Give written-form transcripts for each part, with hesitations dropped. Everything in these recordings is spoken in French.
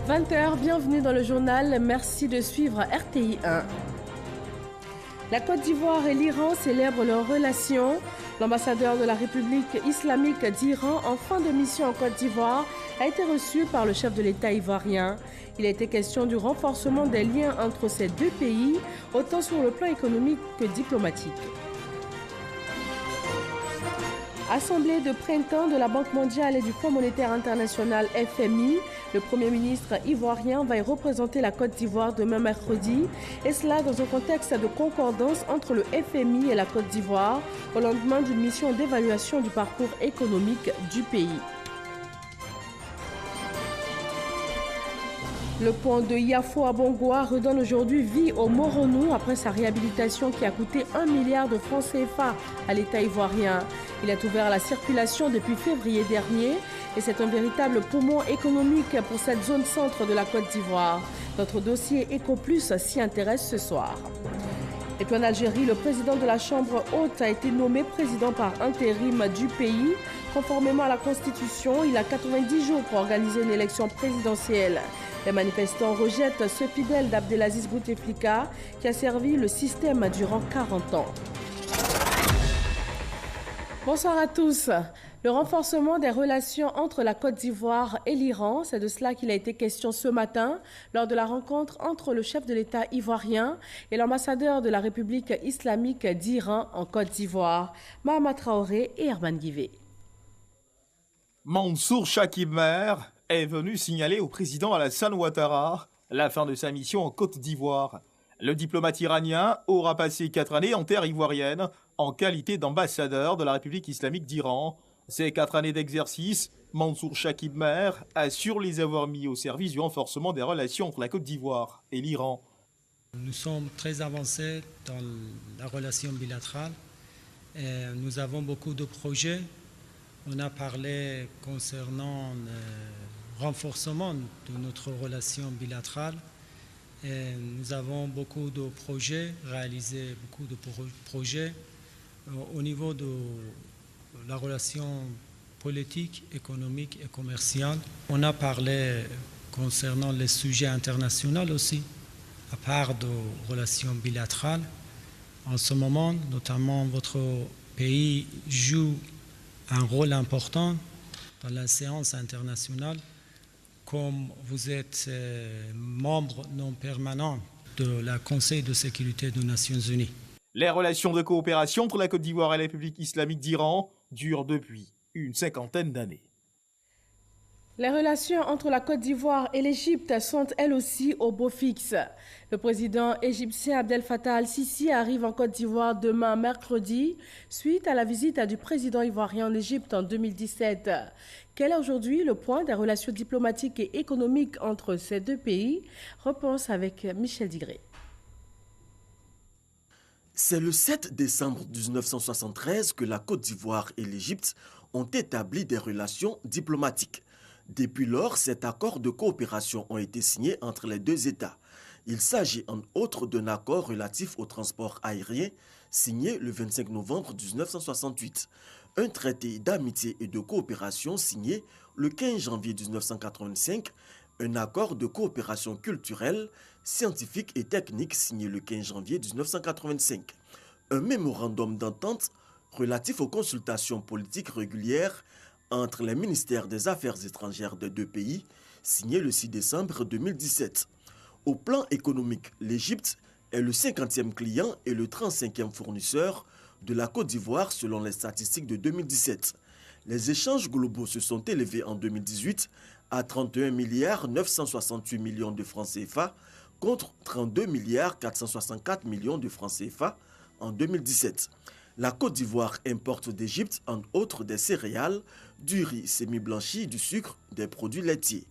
20h, bienvenue dans le journal. Merci de suivre RTI 1. La Côte d'Ivoire et l'Iran célèbrent leurs relations. L'ambassadeur de la République islamique d'Iran en fin de mission en Côte d'Ivoire a été reçu par le chef de l'État ivoirien. Il a été question du renforcement des liens entre ces deux pays, autant sur le plan économique que diplomatique. Assemblée de printemps de la Banque mondiale et du Fonds monétaire international FMI, le Premier ministre ivoirien va y représenter la Côte d'Ivoire demain mercredi, et cela dans un contexte de concordance entre le FMI et la Côte d'Ivoire au lendemain d'une mission d'évaluation du parcours économique du pays. Le pont de Yafo à Bongoa redonne aujourd'hui vie au Moronou après sa réhabilitation qui a coûté 1 milliard de francs CFA à l'État ivoirien. Il est ouvert à la circulation depuis février dernier et c'est un véritable poumon économique pour cette zone centre de la Côte d'Ivoire. Notre dossier EcoPlus s'y intéresse ce soir. Et puis en Algérie, le président de la Chambre haute a été nommé président par intérim du pays. Conformément à la Constitution, il a 90 jours pour organiser une élection présidentielle. Les manifestants rejettent ce fidèle d'Abdelaziz Bouteflika qui a servi le système durant 40 ans. Bonsoir à tous. Le renforcement des relations entre la Côte d'Ivoire et l'Iran, c'est de cela qu'il a été question ce matin lors de la rencontre entre le chef de l'État ivoirien et l'ambassadeur de la République islamique d'Iran en Côte d'Ivoire, Mahama Traoré et Herman Guivet. Mansour Chakibmer est venu signaler au président Alassane Ouattara la fin de sa mission en Côte d'Ivoire. Le diplomate iranien aura passé 4 années en terre ivoirienne en qualité d'ambassadeur de la République islamique d'Iran. Ces 4 années d'exercice, Mansour Chakibmer assure les avoir mis au service du renforcement des relations entre la Côte d'Ivoire et l'Iran. Nous sommes très avancés dans la relation bilatérale. Nous avons beaucoup de projets. On a parlé concernant le renforcement de notre relation bilatérale. Nous avons beaucoup de projets, réalisé beaucoup de projets au niveau de la relation politique, économique et commerciale. On a parlé concernant les sujets internationaux aussi, à part de relations bilatérales. En ce moment, notamment, votre pays joue un rôle important dans la séance internationale, comme vous êtes membre non permanent de la Conseil de sécurité des Nations Unies. Les relations de coopération entre la Côte d'Ivoire et la République islamique d'Iran durent depuis une 50aine d'années. Les relations entre la Côte d'Ivoire et l'Égypte sont elles aussi au beau fixe. Le président égyptien Abdel Fattah al-Sisi arrive en Côte d'Ivoire demain mercredi, suite à la visite du président ivoirien en Égypte en 2017. Quel est aujourd'hui le point des relations diplomatiques et économiques entre ces deux pays? Réponse avec Michel Digré. C'est le 7 décembre 1973 que la Côte d'Ivoire et l'Égypte ont établi des relations diplomatiques. Depuis lors, cet accord de coopération a été signé entre les deux États. Il s'agit entre autres d'un accord relatif au transport aérien signé le 25 novembre 1968, un traité d'amitié et de coopération signé le 15 janvier 1985, un accord de coopération culturelle, scientifique et technique signé le 15 janvier 1985, un mémorandum d'entente relatif aux consultations politiques régulières entre les ministères des Affaires étrangères des deux pays, signé le 6 décembre 2017. Au plan économique, l'Égypte est le 50e client et le 35e fournisseur de la Côte d'Ivoire selon les statistiques de 2017. Les échanges globaux se sont élevés en 2018 à 31 milliards 968 millions de francs CFA contre 32 milliards 464 millions de francs CFA en 2017. La Côte d'Ivoire importe d'Égypte, entre autres, des céréales, du riz semi-blanchi, du sucre, des produits laitiers.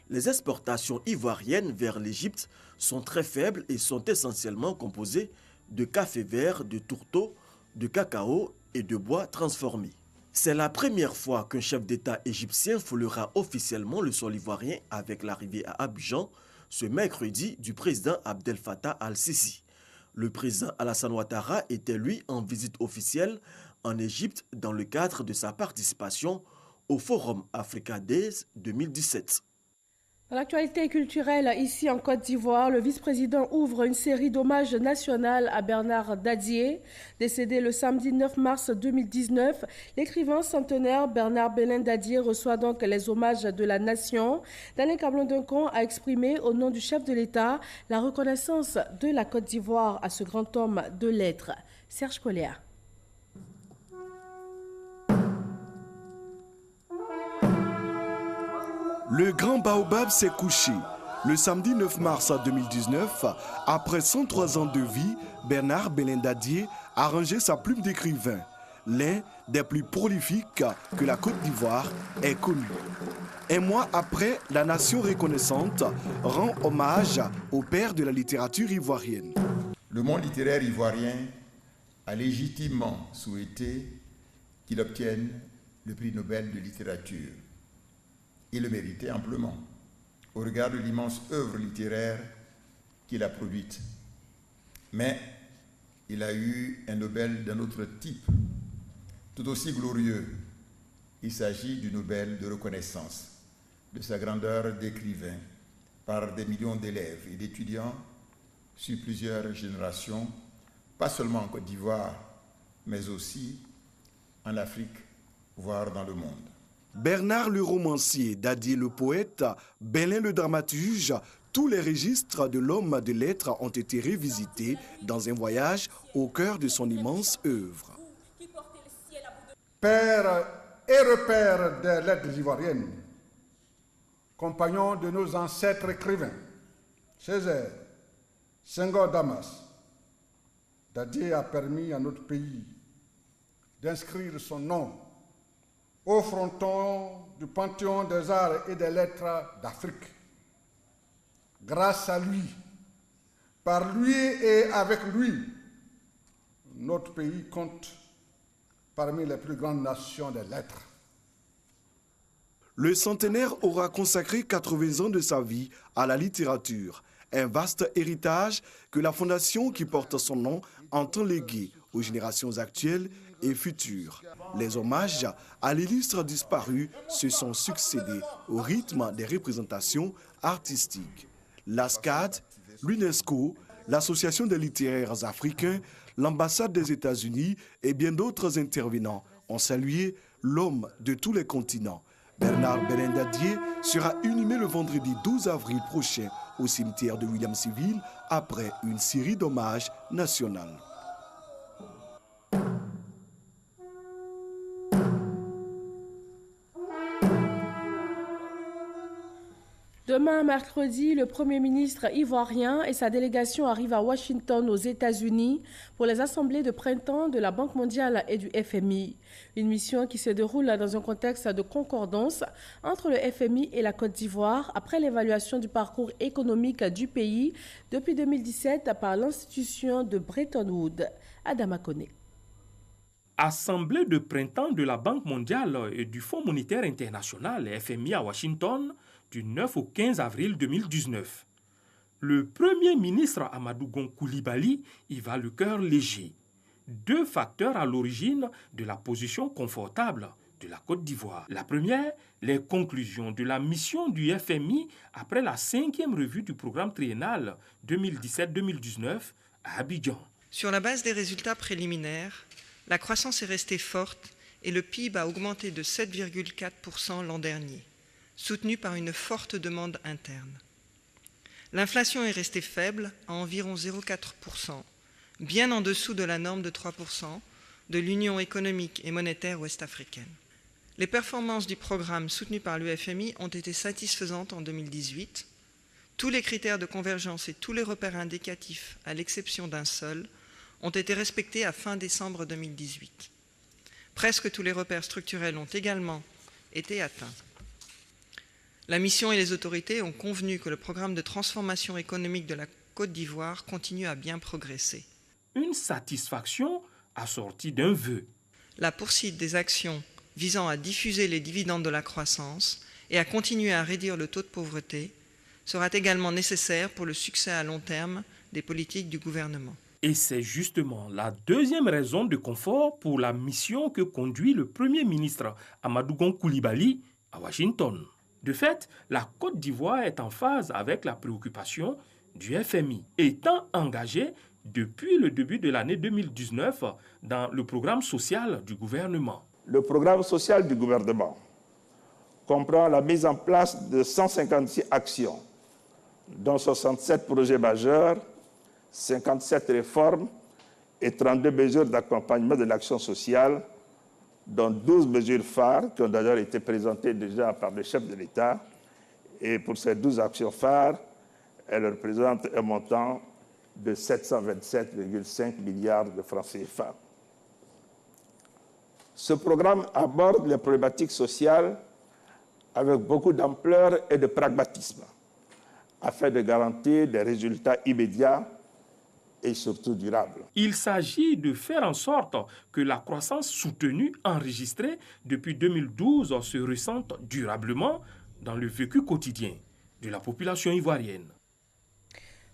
Les exportations ivoiriennes vers l'Égypte sont très faibles et sont essentiellement composées de café vert, de tourteaux, de cacao et de bois transformés. C'est la première fois qu'un chef d'État égyptien foulera officiellement le sol ivoirien avec l'arrivée à Abidjan ce mercredi du président Abdel Fattah al-Sisi. Le président Alassane Ouattara était lui en visite officielle en Égypte dans le cadre de sa participation au Forum Africa Days 2017. Dans l'actualité culturelle, ici en Côte d'Ivoire, le vice-président ouvre une série d'hommages nationaux à Bernard Dadier. Décédé le samedi 9 mars 2019, l'écrivain centenaire Bernard Belin Dadier reçoit donc les hommages de la nation. Daniel Cablon-Duncan a exprimé au nom du chef de l'État la reconnaissance de la Côte d'Ivoire à ce grand homme de lettres. Serge Coléa. Le grand baobab s'est couché. Le samedi 9 mars 2019, après 103 ans de vie, Bernard Belin Dadier a rangé sa plume d'écrivain, l'un des plus prolifiques que la Côte d'Ivoire ait connu. Un mois après, la nation reconnaissante rend hommage au père de la littérature ivoirienne. Le monde littéraire ivoirien a légitimement souhaité qu'il obtienne le prix Nobel de littérature. Il le méritait amplement, au regard de l'immense œuvre littéraire qu'il a produite. Mais il a eu un Nobel d'un autre type, tout aussi glorieux. Il s'agit du Nobel de reconnaissance de sa grandeur d'écrivain par des millions d'élèves et d'étudiants sur plusieurs générations, pas seulement en Côte d'Ivoire, mais aussi en Afrique, voire dans le monde. Bernard le romancier, Dadier le poète, Belin le dramaturge, tous les registres de l'homme de lettres ont été revisités dans un voyage au cœur de son immense œuvre. Père et repère des lettres ivoiriennes, compagnon de nos ancêtres écrivains, Césaire, Senghor Damas, Dadier a permis à notre pays d'inscrire son nom au fronton du Panthéon des arts et des lettres d'Afrique. Grâce à lui, par lui et avec lui, notre pays compte parmi les plus grandes nations des lettres. Le centenaire aura consacré 80 ans de sa vie à la littérature, un vaste héritage que la fondation qui porte son nom entend léguer aux générations actuelles et futures. Les hommages à l'illustre disparu se sont succédés au rythme des représentations artistiques. L'ASCAD, l'UNESCO, l'Association des littéraires africains, l'ambassade des États-Unis et bien d'autres intervenants ont salué l'homme de tous les continents. Bernard Belin Dadier sera inhumé le vendredi 12 avril prochain au cimetière de Williamsville après une série d'hommages nationaux. Demain, mercredi, le Premier ministre ivoirien et sa délégation arrivent à Washington, aux États-Unis, pour les assemblées de printemps de la Banque mondiale et du FMI. Une mission qui se déroule dans un contexte de concordance entre le FMI et la Côte d'Ivoire après l'évaluation du parcours économique du pays depuis 2017 par l'institution de Bretton Woods. Adama Koné. Assemblée de printemps de la Banque mondiale et du Fonds monétaire international, FMI, à Washington, du 9 au 15 avril 2019. Le Premier ministre Amadou Gon Coulibaly y va le cœur léger. Deux facteurs à l'origine de la position confortable de la Côte d'Ivoire. La première, les conclusions de la mission du FMI après la 5e revue du programme triennal 2017-2019 à Abidjan. Sur la base des résultats préliminaires, la croissance est restée forte et le PIB a augmenté de 7,4% l'an dernier, soutenu par une forte demande interne. L'inflation est restée faible à environ 0,4%, bien en dessous de la norme de 3% de l'Union économique et monétaire ouest-africaine. Les performances du programme soutenu par l'UFMI ont été satisfaisantes en 2018. Tous les critères de convergence et tous les repères indicatifs, à l'exception d'un seul, ont été respectés à fin décembre 2018. Presque tous les repères structurels ont également été atteints. La mission et les autorités ont convenu que le programme de transformation économique de la Côte d'Ivoire continue à bien progresser. Une satisfaction assortie d'un vœu. La poursuite des actions visant à diffuser les dividendes de la croissance et à continuer à réduire le taux de pauvreté sera également nécessaire pour le succès à long terme des politiques du gouvernement. Et c'est justement la deuxième raison de confort pour la mission que conduit le Premier ministre Amadou Gon Coulibaly à Washington. De fait, la Côte d'Ivoire est en phase avec la préoccupation du FMI, étant engagé depuis le début de l'année 2019 dans le programme social du gouvernement. Le programme social du gouvernement comprend la mise en place de 156 actions, dont 67 projets majeurs, 57 réformes et 32 mesures d'accompagnement de l'action sociale, dont 12 mesures phares qui ont d'ailleurs été présentées déjà par le chef de l'État. Et pour ces 12 actions phares, elles représentent un montant de 727,5 milliards de francs CFA. Ce programme aborde les problématiques sociales avec beaucoup d'ampleur et de pragmatisme, afin de garantir des résultats immédiats et surtout durables. Il s'agit de faire en sorte que la croissance soutenue enregistrée depuis 2012 se ressente durablement dans le vécu quotidien de la population ivoirienne.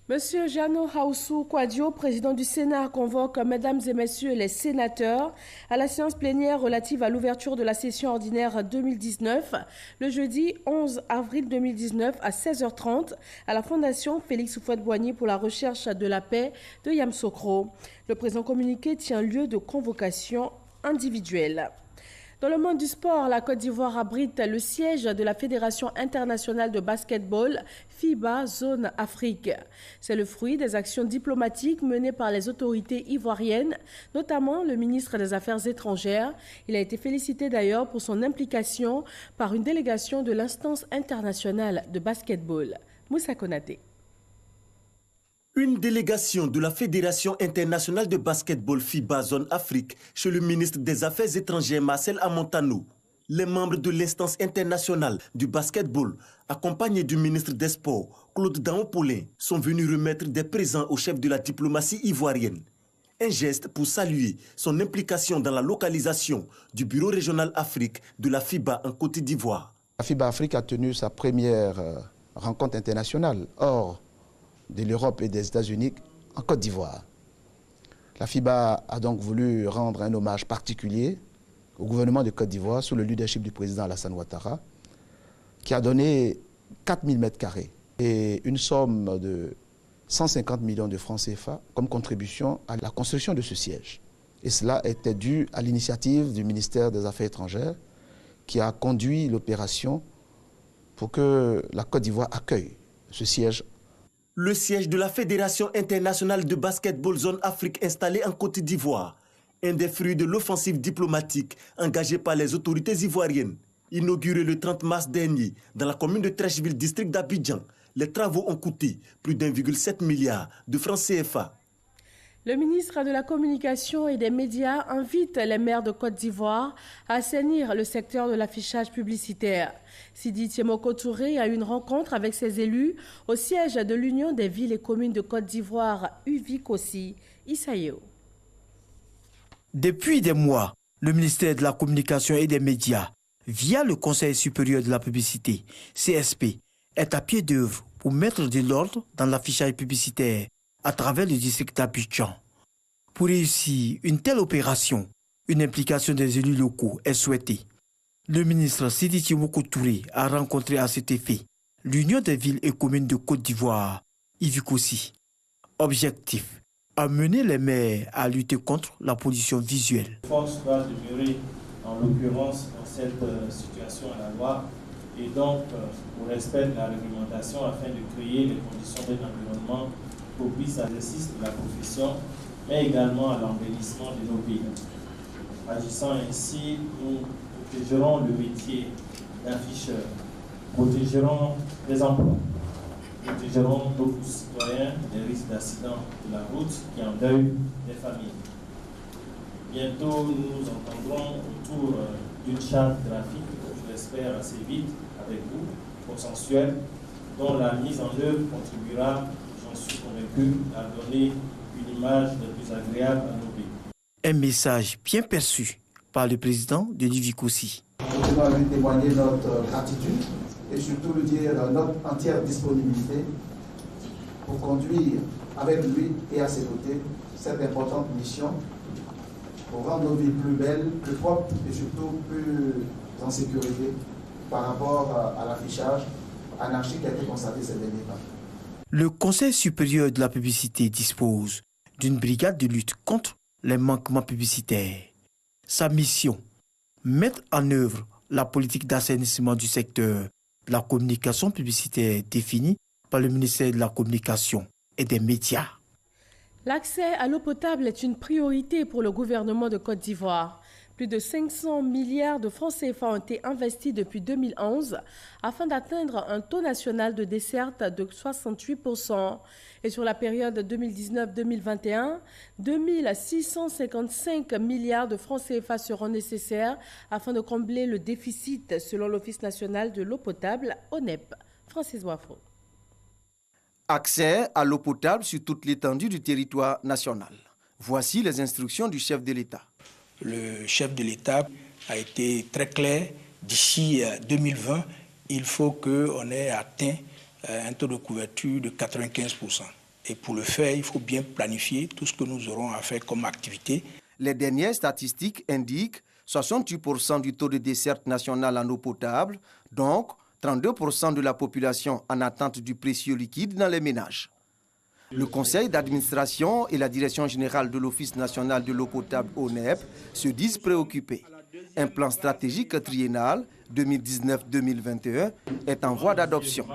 Monsieur Jeannot Haoussou Kouadio, président du Sénat, convoque mesdames et messieurs les sénateurs à la séance plénière relative à l'ouverture de la session ordinaire 2019 le jeudi 11 avril 2019 à 16h30 à la Fondation Félix Houphouët-Boigny pour la recherche de la paix de Yamoussoukro. Le présent communiqué tient lieu de convocation individuelle. Dans le monde du sport, la Côte d'Ivoire abrite le siège de la Fédération internationale de basketball FIBA Zone Afrique. C'est le fruit des actions diplomatiques menées par les autorités ivoiriennes, notamment le ministre des Affaires étrangères. Il a été félicité d'ailleurs pour son implication par une délégation de l'instance internationale de basketball. Moussa Konaté. Une délégation de la Fédération internationale de basketball FIBA Zone Afrique chez le ministre des Affaires étrangères Marcel Amontano. Les membres de l'instance internationale du basketball, accompagnés du ministre des Sports Claude Daon-Paulin, sont venus remettre des présents au chef de la diplomatie ivoirienne. Un geste pour saluer son implication dans la localisation du bureau régional Afrique de la FIBA en Côte d'Ivoire. La FIBA Afrique a tenu sa première rencontre internationale hors de l'Europe et des États-Unis en Côte d'Ivoire. La FIBA a donc voulu rendre un hommage particulier au gouvernement de Côte d'Ivoire sous le leadership du président Alassane Ouattara, qui a donné 4000 m² et une somme de 150 millions de francs CFA comme contribution à la construction de ce siège. Et cela était dû à l'initiative du ministère des Affaires étrangères qui a conduit l'opération pour que la Côte d'Ivoire accueille ce siège. Le siège de la Fédération internationale de basketball Zone Afrique installée en Côte d'Ivoire, un des fruits de l'offensive diplomatique engagée par les autorités ivoiriennes. Inauguré le 30 mars dernier dans la commune de Trècheville, district d'Abidjan, les travaux ont coûté plus d'1,7 milliard de francs CFA. Le ministre de la Communication et des Médias invite les maires de Côte d'Ivoire à assainir le secteur de l'affichage publicitaire. Sidi Tiemoko Touré a eu une rencontre avec ses élus au siège de l'Union des villes et communes de Côte d'Ivoire, UVIC-OSI, Issaïo. Depuis des mois, le ministère de la Communication et des Médias, via le Conseil supérieur de la publicité, CSP, est à pied d'œuvre pour mettre de l'ordre dans l'affichage publicitaire à travers le district d'Abidjan. Pour réussir une telle opération, une implication des élus locaux est souhaitée. Le ministre Sidi Tiemoko Touré a rencontré à cet effet l'Union des villes et communes de Côte d'Ivoire, UVIC-OSI. Objectif, amener les maires à lutter contre la pollution visuelle. La force doit demeurer, en l'occurrence, dans cette situation à la loi, et donc au respect de la réglementation afin de créer les conditions d'un environnement propice à l'exercice de la profession, mais également à l'embellissement de nos villes. Agissant ainsi, nous protégerons le métier d'afficheur, protégerons les emplois, protégerons nos concitoyens des risques d'accidents de la route qui endeuillent les familles. Bientôt, nous nous entendrons autour d'une charte graphique, je l'espère assez vite, avec vous, consensuelle, dont la mise en œuvre contribuera, j'en suis convaincu, à donner une image la plus agréable à nos pays. Un message bien perçu par le président de l'UVIC-OSI. Nous tenons à lui témoigner notre gratitude et surtout lui dire notre entière disponibilité pour conduire avec lui et à ses côtés cette importante mission pour rendre nos villes plus belles, plus propres et surtout plus en sécurité par rapport à l'affichage anarchique qui a été constaté ces derniers temps. Le Conseil supérieur de la publicité dispose d'une brigade de lutte contre les manquements publicitaires. Sa mission, mettre en œuvre la politique d'assainissement du secteur de la communication publicitaire définie par le ministère de la Communication et des Médias. L'accès à l'eau potable est une priorité pour le gouvernement de Côte d'Ivoire. Plus de 500 milliards de francs CFA ont été investis depuis 2011 afin d'atteindre un taux national de desserte de 68%. Et sur la période 2019-2021, 2655 milliards de francs CFA seront nécessaires afin de combler le déficit selon l'Office national de l'eau potable, ONEP. Francis Wafo. Accès à l'eau potable sur toute l'étendue du territoire national. Voici les instructions du chef de l'État. Le chef de l'État a été très clair. D'ici 2020, il faut qu'on ait atteint un taux de couverture de 95%. Et pour le faire, il faut bien planifier tout ce que nous aurons à faire comme activité. Les dernières statistiques indiquent 68% du taux de desserte nationale en eau potable, donc 32% de la population en attente du précieux liquide dans les ménages. Le conseil d'administration et la direction générale de l'Office national de l'eau potable ONEP se disent préoccupés. Un plan stratégique triennal 2019-2021 est en voie d'adoption.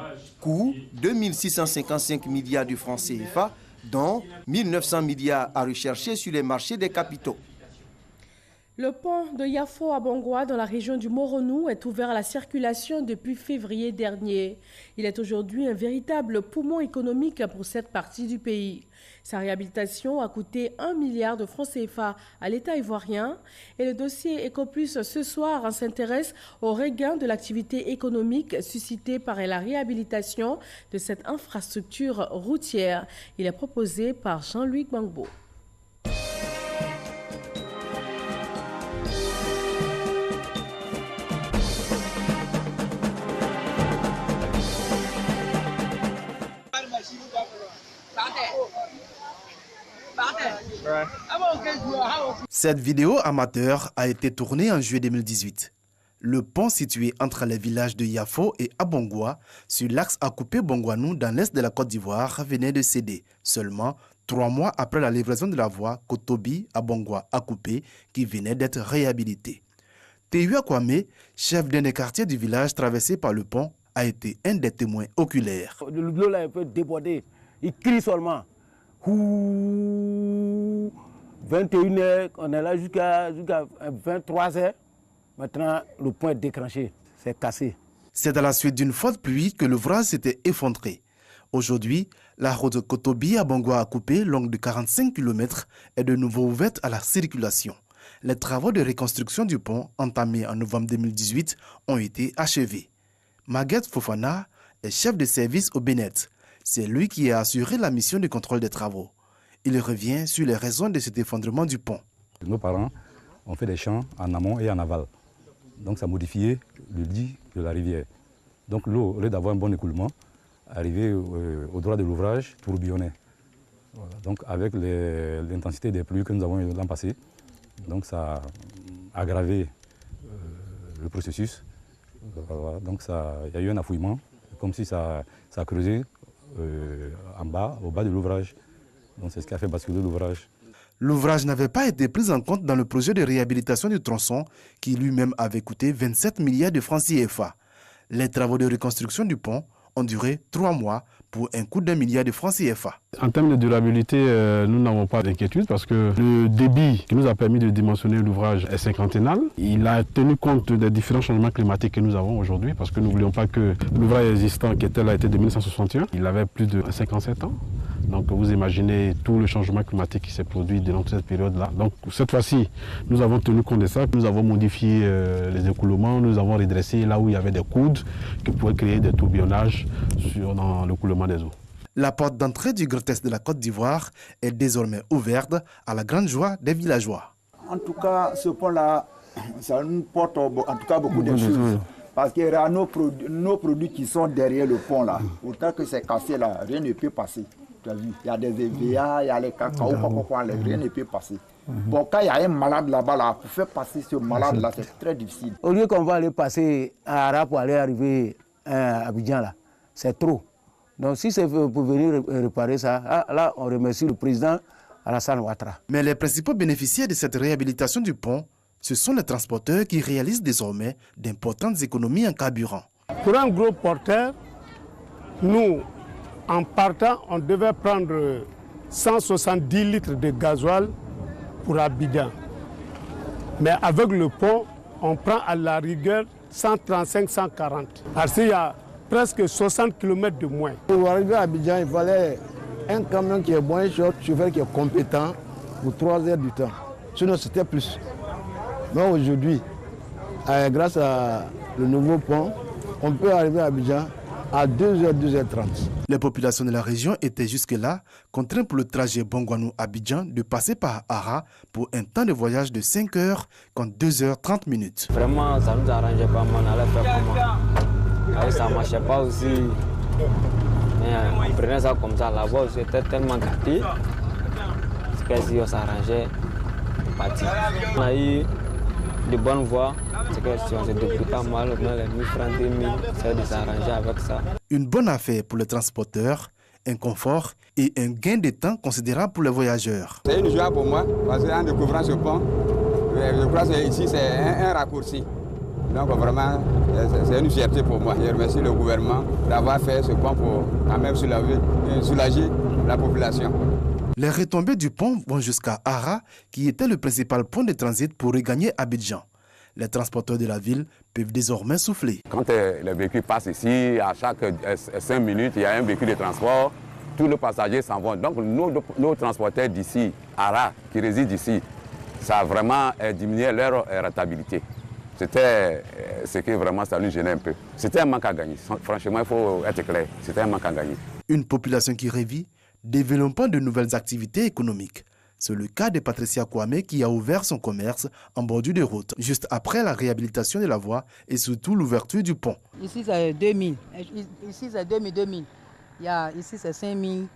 Coût 2655 milliards de francs CFA, dont 1900 milliards à rechercher sur les marchés des capitaux. Le pont de Yafo à Bongwa, dans la région du Moronou, est ouvert à la circulation depuis février dernier. Il est aujourd'hui un véritable poumon économique pour cette partie du pays. Sa réhabilitation a coûté 1 milliard de francs CFA à l'État ivoirien. Et le dossier Ecoplus ce soir s'intéresse au regain de l'activité économique suscité par la réhabilitation de cette infrastructure routière. Il est proposé par Jean-Louis Gbangbo. Cette vidéo amateur a été tournée en juillet 2018. Le pont situé entre les villages de Yafo et Abongwa, sur l'axe Akupé-Bongwanou dans l'est de la Côte d'Ivoire, venait de céder, seulement 3 mois après la livraison de la voie Kotobi-Abongwa-Akupé qui venait d'être réhabilitée. Théua Kwame, chef d'un des quartiers du village traversé par le pont, a été un des témoins oculaires. L'eau là est un peu débordée, il crie seulement. 21h, on est là jusqu'à 23h. Maintenant, le pont est déclenché, c'est cassé. C'est à la suite d'une forte pluie que l'ouvrage s'était effondré. Aujourd'hui, la route Kotobi à Bongwa Akupé, longue de 45 km, est de nouveau ouverte à la circulation. Les travaux de reconstruction du pont, entamés en novembre 2018, ont été achevés. Maguette Fofana est chef de service au Bénet. C'est lui qui a assuré la mission de contrôle des travaux. Il revient sur les raisons de cet effondrement du pont. Nos parents ont fait des champs en amont et en aval. Donc ça a modifié le lit de la rivière. Donc l'eau, au lieu d'avoir un bon écoulement, arrivait au droit de l'ouvrage, tourbillonnait. Voilà. Donc avec l'intensité des pluies que nous avons eu l'an passé, donc ça a aggravé le processus. Voilà. Donc il y a eu un affouillement, comme si ça a creusé en bas, au bas de l'ouvrage. Donc c'est ce qui a fait basculer l'ouvrage. L'ouvrage n'avait pas été pris en compte dans le projet de réhabilitation du tronçon qui lui-même avait coûté 27 milliards de francs CFA. Les travaux de reconstruction du pont ont duré 3 mois pour un coût d'1 milliard de francs CFA. En termes de durabilité, nous n'avons pas d'inquiétude parce que le débit qui nous a permis de dimensionner l'ouvrage est cinquantennal. Il a tenu compte des différents changements climatiques que nous avons aujourd'hui parce que n'oublions pas que l'ouvrage existant qui était là était de 1961. Il avait plus de 57 ans. Donc vous imaginez tout le changement climatique qui s'est produit durant cette période-là. Donc cette fois-ci, nous avons tenu compte de ça. Nous avons modifié les écoulements, nous avons redressé là où il y avait des coudes qui pouvaient créer des tourbillonnages dans le coulement des eaux. La porte d'entrée du Grand Est de la Côte d'Ivoire est désormais ouverte à la grande joie des villageois. En tout cas, ce pont-là, ça nous porte en tout cas beaucoup de choses. Parce qu'il y a nos produits qui sont derrière le pont là. Autant que c'est cassé là, rien ne peut passer. Tu as vu, il y a des EVA, il y a les cacao, rien ne peut passer. Bon, quand il y a un malade là-bas, là, pour faire passer ce malade-là, c'est très difficile. Au lieu qu'on va aller passer à Ara pour aller arriver à Abidjan, là, c'est trop. Donc si c'est pour venir réparer ça, là on remercie le président Alassane Ouattara. Mais les principaux bénéficiaires de cette réhabilitation du pont, ce sont les transporteurs qui réalisent désormais d'importantes économies en carburant. Pour un gros porteur, nous, en partant, on devait prendre 170 litres de gasoil pour Abidjan. Mais avec le pont, on prend à la rigueur 135-140. Parce qu'il y a presque 60 km de moins. Pour arriver à Abidjan, il fallait un camion qui est bon, un chauffeur qui est compétent pour 3 heures du temps. Sinon, c'était plus. Mais aujourd'hui, grâce à le nouveau pont, on peut arriver à Abidjan à 2h, 2h30. Les populations de la région étaient jusque-là contraintes pour le trajet Bongouanou-Abidjan de passer par Ara pour un temps de voyage de 5 heures contre 2h30 minutes. Vraiment, ça nous arrangeait pas mal. On allait faire comment? Ça ne marchait pas aussi. Mais on prenait ça comme ça. La voie était tellement gâtée. C'est que si on s'arrangeait, on partit. On a eu de bonnes voies. C'est que si on se débrouille pas mal, on a les 1000 francs, 2000, c'est de s'arranger avec ça. Une bonne affaire pour les transporteurs, un confort et un gain de temps considérable pour les voyageurs. C'est une joie pour moi parce qu'en découvrant ce pont, je crois que ici c'est un raccourci. Donc vraiment, c'est une fierté pour moi. Je remercie le gouvernement d'avoir fait ce pont pour quand même soulager la population. Les retombées du pont vont jusqu'à Ara, qui était le principal point de transit pour regagner Abidjan. Les transporteurs de la ville peuvent désormais souffler. Quand les véhicules passent ici, à chaque 5 minutes, il y a un véhicule de transport, tous les passagers s'en vont. Donc nos transporteurs d'ici, Ara, qui résident ici, ça a vraiment diminué leur rentabilité. C'était ce qui vraiment ça nous gênait un peu. C'était un manque à gagner. Franchement, il faut être clair, c'était un manque à gagner. Une population qui revit, développant de nouvelles activités économiques. C'est le cas de Patricia Kwame qui a ouvert son commerce en bordure de route, juste après la réhabilitation de la voie et surtout l'ouverture du pont. Ici c'est 2000, ici c'est 2000, ici c'est 5000,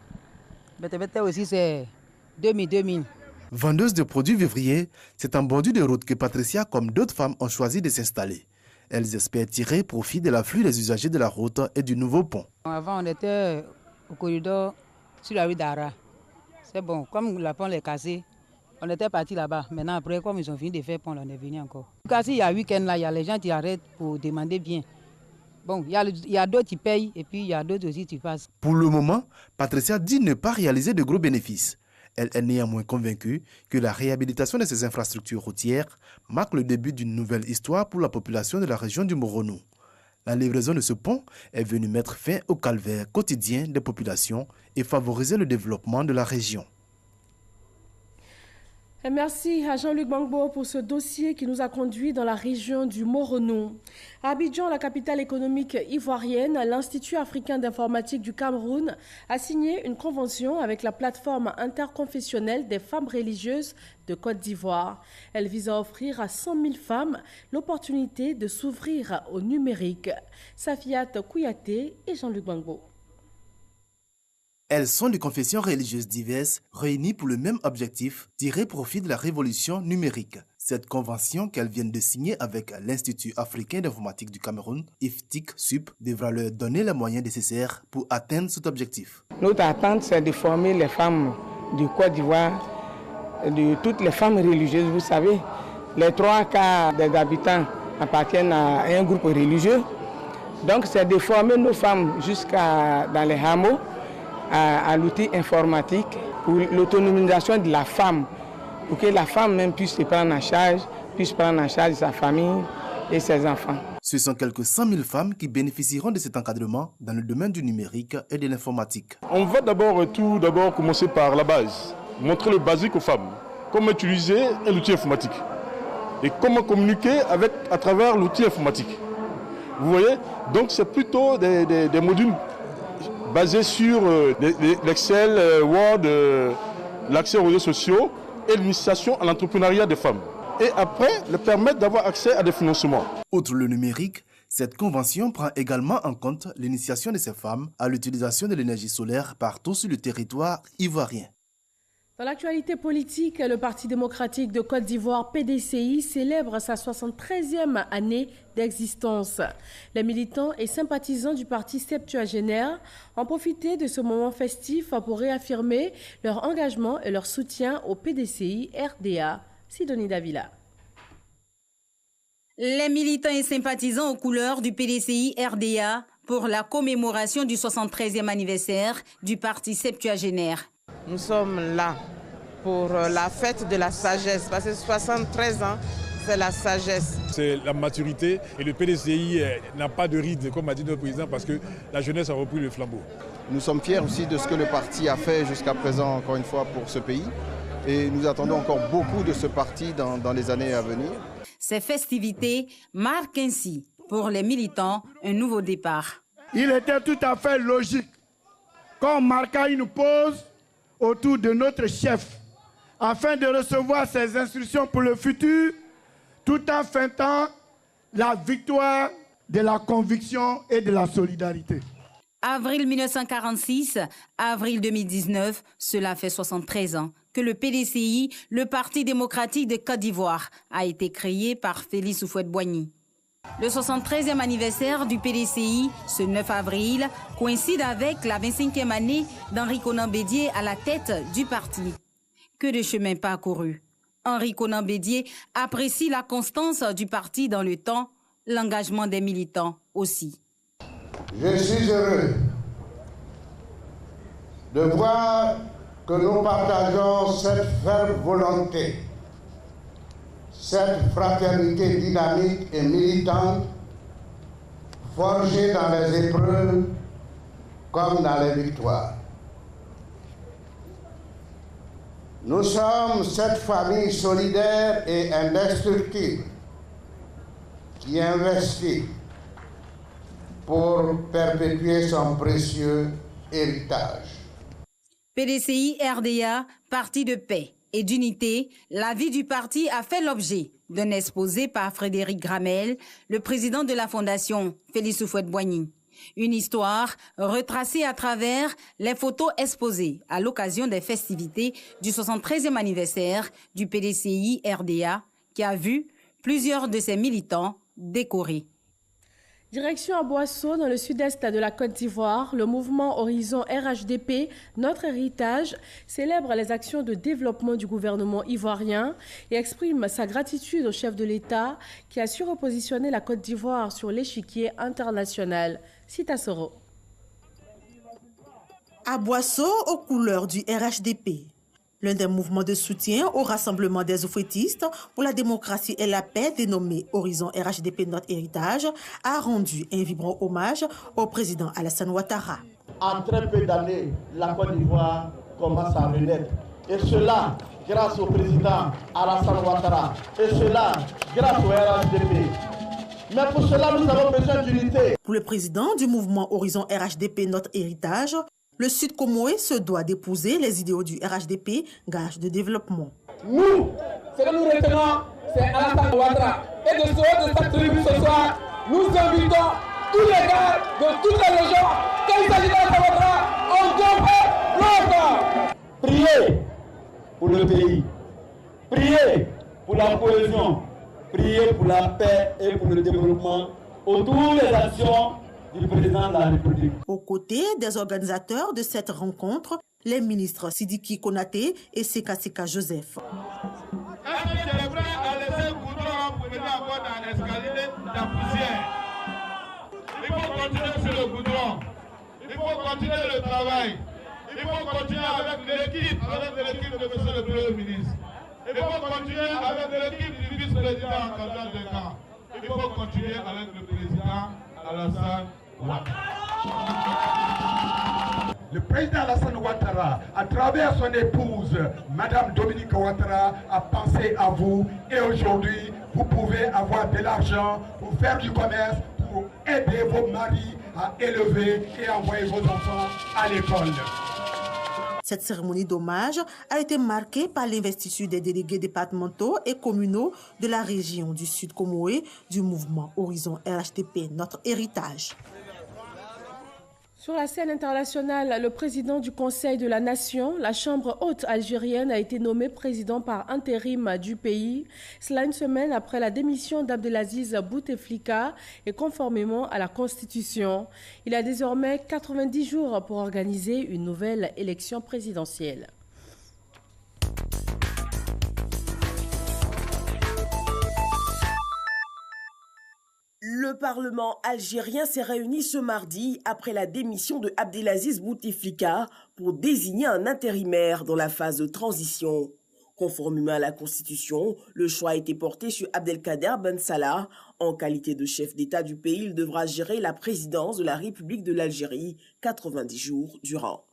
aussi c'est 2000. Vendeuse de produits vivriers, c'est en bordure de route que Patricia, comme d'autres femmes, ont choisi de s'installer. Elles espèrent tirer profit de l'afflux des usagers de la route et du nouveau pont. Avant on était au corridor sur la rue d'Ara. C'est bon, comme le pont est cassé, on était parti là-bas. Maintenant, après, comme ils ont fini de faire le pont, on est venu encore. Quand il y a un week-end là, il y a les gens qui arrêtent pour demander bien. Bon, il y a d'autres qui payent et puis il y a d'autres aussi qui passent. Pour le moment, Patricia dit ne pas réaliser de gros bénéfices. Elle est néanmoins convaincue que la réhabilitation de ces infrastructures routières marque le début d'une nouvelle histoire pour la population de la région du Moronou. La livraison de ce pont est venue mettre fin au calvaire quotidien des populations et favoriser le développement de la région. Et merci à Jean-Luc Bangbo pour ce dossier qui nous a conduit dans la région du Moronou. À Abidjan, la capitale économique ivoirienne, l'Institut africain d'informatique du Cameroun a signé une convention avec la plateforme interconfessionnelle des femmes religieuses de Côte d'Ivoire. Elle vise à offrir à 100 000 femmes l'opportunité de s'ouvrir au numérique. Safiat Kouyaté et Jean-Luc Bangbo. Elles sont de confessions religieuses diverses, réunies pour le même objectif, tirer profit de la révolution numérique. Cette convention qu'elles viennent de signer avec l'Institut africain d'informatique du Cameroun, IFTIC-SUP, devra leur donner les moyens nécessaires pour atteindre cet objectif. Notre attente, c'est de former les femmes du Côte d'Ivoire, de toutes les femmes religieuses. Vous savez, les 3 quarts des habitants appartiennent à un groupe religieux. Donc, c'est de former nos femmes jusqu'à dans les hameaux, à l'outil informatique pour l'autonomisation de la femme, pour que la femme même puisse se prendre en charge, puisse prendre en charge sa famille et ses enfants. Ce sont quelques 100 000 femmes qui bénéficieront de cet encadrement dans le domaine du numérique et de l'informatique. On va tout d'abord commencer par la base, montrer le basique aux femmes, comment utiliser un outil informatique et comment communiquer à travers l'outil informatique. Vous voyez, donc c'est plutôt des modules basé sur l'Excel, Word, l'accès aux réseaux sociaux et l'initiation à l'entrepreneuriat des femmes. Et après, leur permettre d'avoir accès à des financements. Outre le numérique, cette convention prend également en compte l'initiation de ces femmes à l'utilisation de l'énergie solaire partout sur le territoire ivoirien. Dans l'actualité politique, le Parti démocratique de Côte d'Ivoire, PDCI, célèbre sa 73e année d'existence. Les militants et sympathisants du parti septuagénaire ont profité de ce moment festif pour réaffirmer leur engagement et leur soutien au PDCI RDA. Sidonie Davila. Les militants et sympathisants aux couleurs du PDCI RDA pour la commémoration du 73e anniversaire du parti septuagénaire. Nous sommes là pour la fête de la sagesse, parce que 73 ans, c'est la sagesse. C'est la maturité et le PDCI n'a pas de ride, comme a dit notre président, parce que la jeunesse a repris le flambeau. Nous sommes fiers aussi de ce que le parti a fait jusqu'à présent, encore une fois, pour ce pays. Et nous attendons encore beaucoup de ce parti dans les années à venir. Ces festivités marquent ainsi, pour les militants, un nouveau départ. Il était tout à fait logique qu'on marqua une pause autour de notre chef, afin de recevoir ses instructions pour le futur, tout en fêtant la victoire de la conviction et de la solidarité. Avril 1946, avril 2019, cela fait 73 ans que le PDCI, le Parti démocratique de Côte d'Ivoire, a été créé par Félix Houphouët-Boigny. Le 73e anniversaire du PDCI, ce 9 avril, coïncide avec la 25e année d'Henri Konan Bédié à la tête du parti. Que de chemin parcouru. Henri Konan Bédié apprécie la constance du parti dans le temps, l'engagement des militants aussi. Je suis heureux de voir que nous partageons cette ferme volonté, cette fraternité dynamique et militante, forgée dans les épreuves comme dans les victoires. Nous sommes cette famille solidaire et indestructible qui investit pour perpétuer son précieux héritage. PDCI RDA, parti de paix et d'unité, la vie du parti a fait l'objet d'un exposé par Frédéric Gramel, le président de la fondation Félix Houphouët-Boigny. Une histoire retracée à travers les photos exposées à l'occasion des festivités du 73e anniversaire du PDCI RDA, qui a vu plusieurs de ses militants décorés. Direction à Boisseau, dans le sud-est de la Côte d'Ivoire, le mouvement Horizon RHDP, Notre Héritage, célèbre les actions de développement du gouvernement ivoirien et exprime sa gratitude au chef de l'État qui a su repositionner la Côte d'Ivoire sur l'échiquier international. Cita Soro. À Boisseau, aux couleurs du RHDP. L'un des mouvements de soutien au rassemblement des oufouettistes pour la démocratie et la paix, dénommé Horizon RHDP Notre Héritage, a rendu un vibrant hommage au président Alassane Ouattara. En très peu d'années, la Côte d'Ivoire commence à renaître. Et cela grâce au président Alassane Ouattara. Et cela grâce au RHDP. Mais pour cela, nous avons besoin d'unité. Pour le président du mouvement Horizon RHDP Notre Héritage, le Sud Comoé se doit d'épouser les idéaux du RHDP, gage de développement. Nous, ce que nous retenons, c'est Alassane Ouattara. Et de ce haut de cette tribune ce soir, nous invitons tous les gars de toutes les régions, quand il s'agit d'Alassane Ouattara, on doit prier pour le pays, prier pour la cohésion, prier pour la paix et pour le développement autour des actions du président de la République. Aux côtés des organisateurs de cette rencontre, les ministres Sidiki Konaté et Seka Seka Joseph. Est-ce que tu es prêt à laisser Goudron pour venir avoir dans l'escalier la poussière? Il faut continuer sur le goudron. Il faut continuer le travail. Il faut continuer avec l'équipe de M. le Premier ministre. Il faut continuer avec l'équipe du vice-président Kadja Deka. Il faut continuer avec le président Alassane Ouattara. Le président Alassane Ouattara, à travers son épouse, Madame Dominique Ouattara, a pensé à vous. Et aujourd'hui, vous pouvez avoir de l'argent pour faire du commerce, pour aider vos maris à élever et envoyer vos enfants à l'école. Cette cérémonie d'hommage a été marquée par l'investiture des délégués départementaux et communaux de la région du Sud Comoé du mouvement Horizon RHDP Notre Héritage. Sur la scène internationale, le président du Conseil de la Nation, la Chambre haute algérienne, a été nommé président par intérim du pays. Cela une semaine après la démission d'Abdelaziz Bouteflika et conformément à la Constitution. Il a désormais 90 jours pour organiser une nouvelle élection présidentielle. Le Parlement algérien s'est réuni ce mardi après la démission de Abdelaziz Bouteflika pour désigner un intérimaire dans la phase de transition. Conformément à la Constitution, le choix a été porté sur Abdelkader Ben Salah. En qualité de chef d'État du pays, il devra gérer la présidence de la République de l'Algérie 90 jours durant.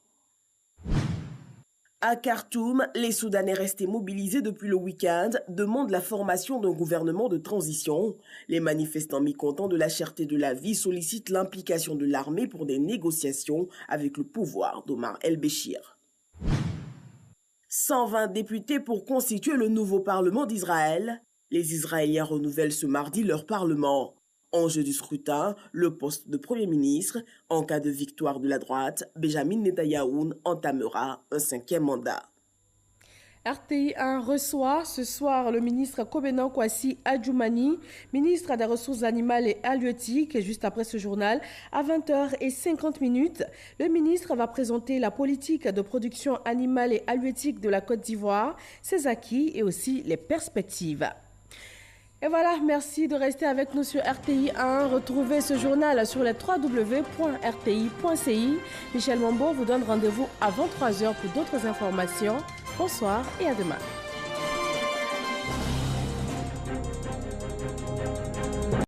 À Khartoum, les Soudanais restés mobilisés depuis le week-end demandent la formation d'un gouvernement de transition. Les manifestants mécontents de la cherté de la vie sollicitent l'implication de l'armée pour des négociations avec le pouvoir d'Omar el-Béchir. 120 députés pour constituer le nouveau Parlement d'Israël. Les Israéliens renouvellent ce mardi leur Parlement. Enjeu du scrutin, le poste de Premier ministre. En cas de victoire de la droite, Benjamin Netanyahou entamera un 5e mandat. RTI 1 reçoit ce soir le ministre Kobenan Kwasi Adjoumani, ministre des Ressources animales et halieutiques. Juste après ce journal, à 20h50, le ministre va présenter la politique de production animale et halieutique de la Côte d'Ivoire, ses acquis et aussi les perspectives. Et voilà, merci de rester avec nous sur RTI 1. Retrouvez ce journal sur les www.rti.ci. Michel Mambo vous donne rendez-vous à 23h pour d'autres informations. Bonsoir et à demain.